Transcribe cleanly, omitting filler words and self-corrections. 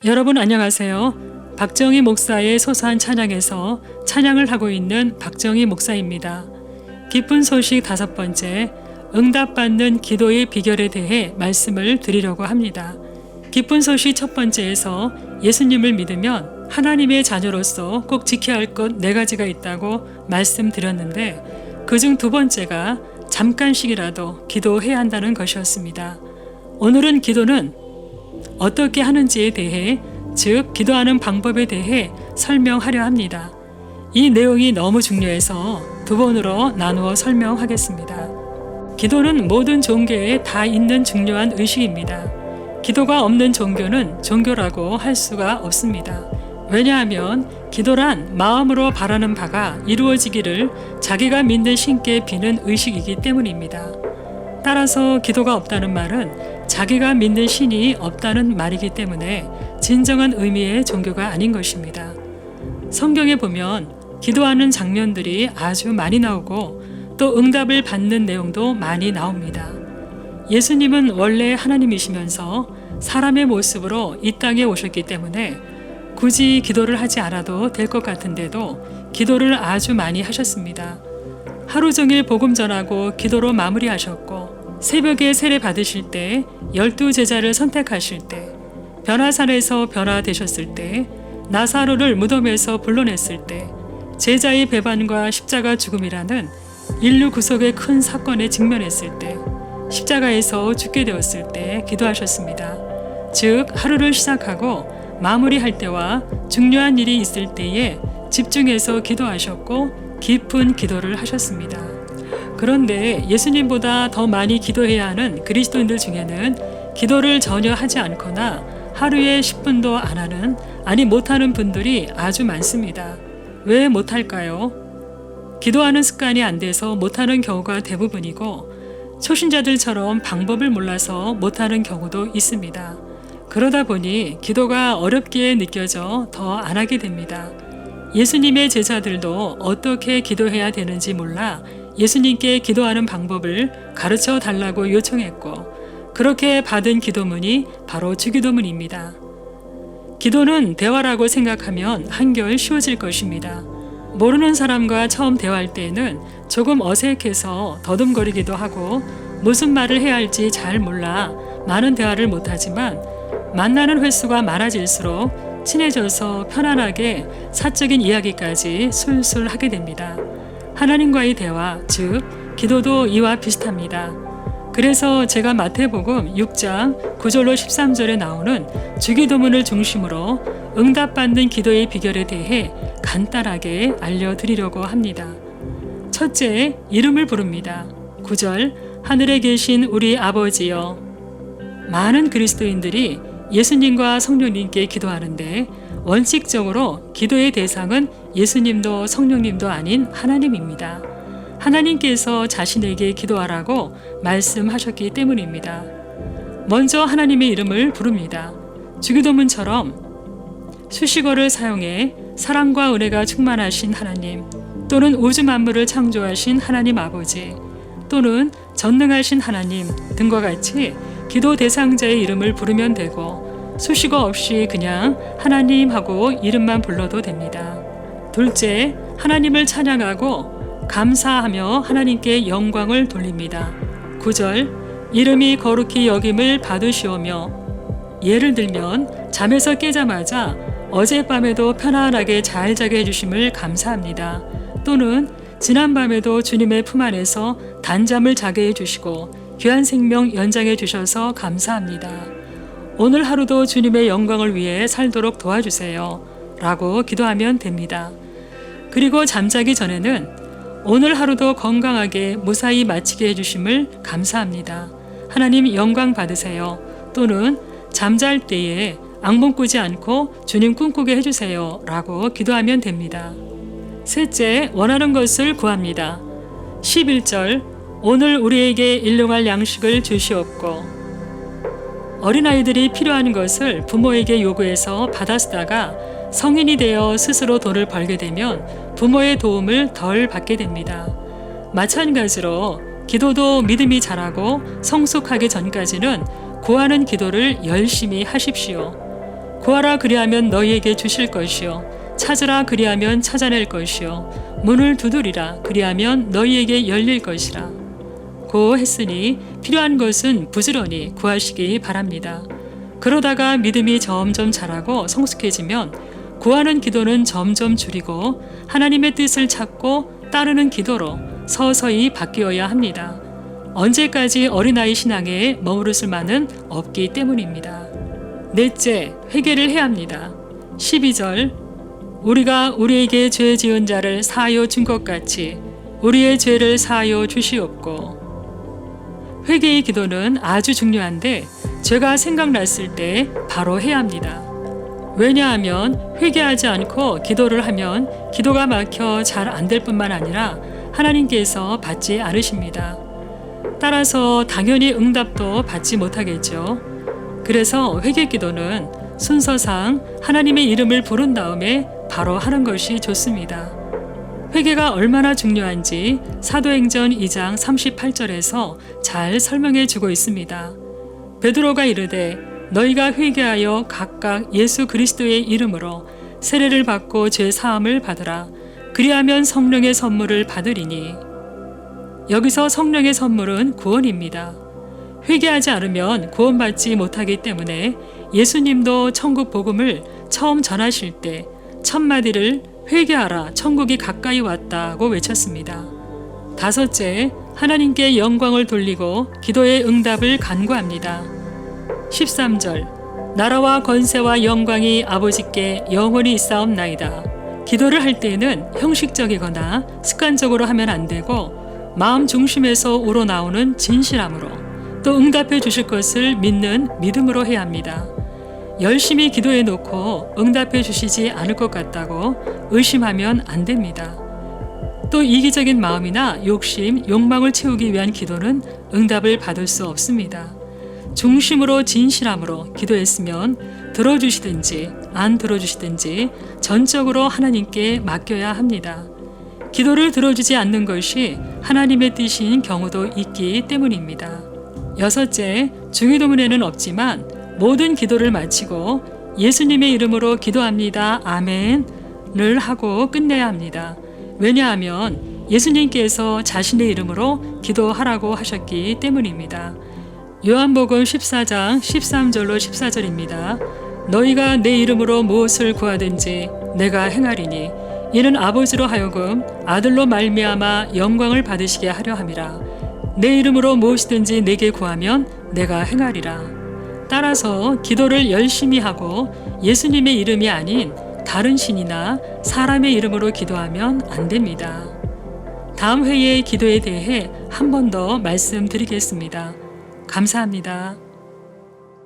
여러분 안녕하세요. 박정희 목사의 소소한 찬양에서 찬양을 하고 있는 박정희 목사입니다. 기쁜 소식 5번째, 응답받는 기도의 비결에 대해 말씀을 드리려고 합니다. 기쁜 소식 1번째에서 예수님을 믿으면 하나님의 자녀로서 꼭 지켜야 할 것 4가지가 있다고 말씀드렸는데, 그중 2번째가 잠깐씩이라도 기도해야 한다는 것이었습니다. 오늘은 기도는 어떻게 하는지에 대해, 즉 기도하는 방법에 대해 설명하려 합니다. 이 내용이 너무 중요해서 2번으로 나누어 설명하겠습니다. 기도는 모든 종교에 다 있는 중요한 의식입니다. 기도가 없는 종교는 종교라고 할 수가 없습니다. 왜냐하면 기도란 마음으로 바라는 바가 이루어지기를 자기가 믿는 신께 비는 의식이기 때문입니다. 따라서 기도가 없다는 말은 자기가 믿는 신이 없다는 말이기 때문에 진정한 의미의 종교가 아닌 것입니다. 성경에 보면 기도하는 장면들이 아주 많이 나오고 또 응답을 받는 내용도 많이 나옵니다. 예수님은 원래 하나님이시면서 사람의 모습으로 이 땅에 오셨기 때문에 굳이 기도를 하지 않아도 될 것 같은데도 기도를 아주 많이 하셨습니다. 하루 종일 복음 전하고 기도로 마무리하셨고, 새벽에 세례 받으실 때, 12제자를 선택하실 때, 변화산에서 변화되셨을 때, 나사로를 무덤에서 불러냈을 때, 제자의 배반과 십자가 죽음이라는 인류 구속의 큰 사건에 직면했을 때, 십자가에서 죽게 되었을 때 기도하셨습니다. 즉 하루를 시작하고 마무리할 때와 중요한 일이 있을 때에 집중해서 기도하셨고 깊은 기도를 하셨습니다. 그런데 예수님보다 더 많이 기도해야 하는 그리스도인들 중에는 기도를 전혀 하지 않거나 하루에 10분도 안 하는, 아니 못하는 분들이 아주 많습니다. 왜 못할까요? 기도하는 습관이 안 돼서 못하는 경우가 대부분이고, 초신자들처럼 방법을 몰라서 못하는 경우도 있습니다. 그러다 보니 기도가 어렵게 느껴져 더 안 하게 됩니다. 예수님의 제자들도 어떻게 기도해야 되는지 몰라 예수님께 기도하는 방법을 가르쳐 달라고 요청했고, 그렇게 받은 기도문이 바로 주기도문입니다. 기도는 대화라고 생각하면 한결 쉬워질 것입니다. 모르는 사람과 처음 대화할 때에는 조금 어색해서 더듬거리기도 하고 무슨 말을 해야 할지 잘 몰라 많은 대화를 못하지만, 만나는 횟수가 많아질수록 친해져서 편안하게 사적인 이야기까지 술술 하게 됩니다. 하나님과의 대화, 즉 기도도 이와 비슷합니다. 그래서 제가 마태복음 6장 9절로 13절에 나오는 주기도문을 중심으로 응답받는 기도의 비결에 대해 간단하게 알려드리려고 합니다. 첫째, 이름을 부릅니다. 9절, 하늘에 계신 우리 아버지여. 많은 그리스도인들이 예수님과 성령님께 기도하는데 원칙적으로 기도의 대상은 예수님도 성령님도 아닌 하나님입니다. 하나님께서 자신에게 기도하라고 말씀하셨기 때문입니다. 먼저 하나님의 이름을 부릅니다. 주기도문처럼 수식어를 사용해 사랑과 은혜가 충만하신 하나님, 또는 우주 만물을 창조하신 하나님 아버지, 또는 전능하신 하나님 등과 같이 기도 대상자의 이름을 부르면 되고, 수식어 없이 그냥 하나님 하고 이름만 불러도 됩니다. 둘째, 하나님을 찬양하고 감사하며 하나님께 영광을 돌립니다. 9절, 이름이 거룩히 여김을 받으시오며. 예를 들면 잠에서 깨자마자 어젯밤에도 편안하게 잘 자게 해주심을 감사합니다. 또는 지난밤에도 주님의 품 안에서 단잠을 자게 해주시고 귀한 생명 연장해 주셔서 감사합니다. 오늘 하루도 주님의 영광을 위해 살도록 도와주세요 라고 기도하면 됩니다. 그리고 잠자기 전에는 오늘 하루도 건강하게 무사히 마치게 해주심을 감사합니다. 하나님 영광 받으세요. 또는 잠잘 때에 악몽 꾸지 않고 주님 꿈꾸게 해주세요 라고 기도하면 됩니다. 셋째, 원하는 것을 구합니다. 11절, 오늘 우리에게 일용할 양식을 주시옵고. 어린아이들이 필요한 것을 부모에게 요구해서 받아 쓰다가 성인이 되어 스스로 돈을 벌게 되면 부모의 도움을 덜 받게 됩니다. 마찬가지로 기도도 믿음이 자라고 성숙하기 전까지는 구하는 기도를 열심히 하십시오. 구하라 그리하면 너희에게 주실 것이요 찾으라 그리하면 찾아낼 것이요 문을 두드리라 그리하면 너희에게 열릴 것이라. 고 했으니 필요한 것은 부지런히 구하시기 바랍니다. 그러다가 믿음이 점점 자라고 성숙해지면 구하는 기도는 점점 줄이고 하나님의 뜻을 찾고 따르는 기도로 서서히 바뀌어야 합니다. 언제까지 어린아이 신앙에 머무를 수만은 없기 때문입니다. 넷째, 회개를 해야 합니다. 12절 우리가 우리에게 죄 지은 자를 사하여 준 것 같이 우리의 죄를 사하여 주시옵고. 회개의 기도는 아주 중요한데 죄가 생각났을 때 바로 해야 합니다. 왜냐하면 회개하지 않고 기도를 하면 기도가 막혀 잘 안 될 뿐만 아니라 하나님께서 받지 않으십니다. 따라서 당연히 응답도 받지 못하겠죠. 그래서 회개 기도는 순서상 하나님의 이름을 부른 다음에 바로 하는 것이 좋습니다. 회개가 얼마나 중요한지 사도행전 2장 38절에서 잘 설명해 주고 있습니다. 베드로가 이르되 너희가 회개하여 각각 예수 그리스도의 이름으로 세례를 받고 죄 사함을 받으라. 그리하면 성령의 선물을 받으리니. 여기서 성령의 선물은 구원입니다. 회개하지 않으면 구원받지 못하기 때문에 예수님도 천국 복음을 처음 전하실 때 첫 마디를 회개하라 천국이 가까이 왔다고 외쳤습니다. 다섯째, 하나님께 영광을 돌리고 기도의 응답을 간구합니다. 13절 나라와 권세와 영광이 아버지께 영원히 있사옵나이다. 기도를 할 때에는 형식적이거나 습관적으로 하면 안 되고 마음 중심에서 우러나오는 진실함으로 또 응답해 주실 것을 믿는 믿음으로 해야 합니다. 열심히 기도해 놓고 응답해 주시지 않을 것 같다고 의심하면 안 됩니다. 또 이기적인 마음이나 욕심, 욕망을 채우기 위한 기도는 응답을 받을 수 없습니다. 중심으로 진실함으로 기도했으면 들어주시든지 안 들어주시든지 전적으로 하나님께 맡겨야 합니다. 기도를 들어주지 않는 것이 하나님의 뜻인 경우도 있기 때문입니다. 여섯째, 중의도문에는 없지만 모든 기도를 마치고 예수님의 이름으로 기도합니다. 아멘을 하고 끝내야 합니다. 왜냐하면 예수님께서 자신의 이름으로 기도하라고 하셨기 때문입니다. 요한복음 14장 13절로 14절입니다. 너희가 내 이름으로 무엇을 구하든지 내가 행하리니 이는 아버지로 하여금 아들로 말미암아 영광을 받으시게 하려 함이라. 내 이름으로 무엇이든지 내게 구하면 내가 행하리라. 따라서 기도를 열심히 하고 예수님의 이름이 아닌 다른 신이나 사람의 이름으로 기도하면 안 됩니다. 다음 회의 기도에 대해 한 번 더 말씀드리겠습니다. 감사합니다.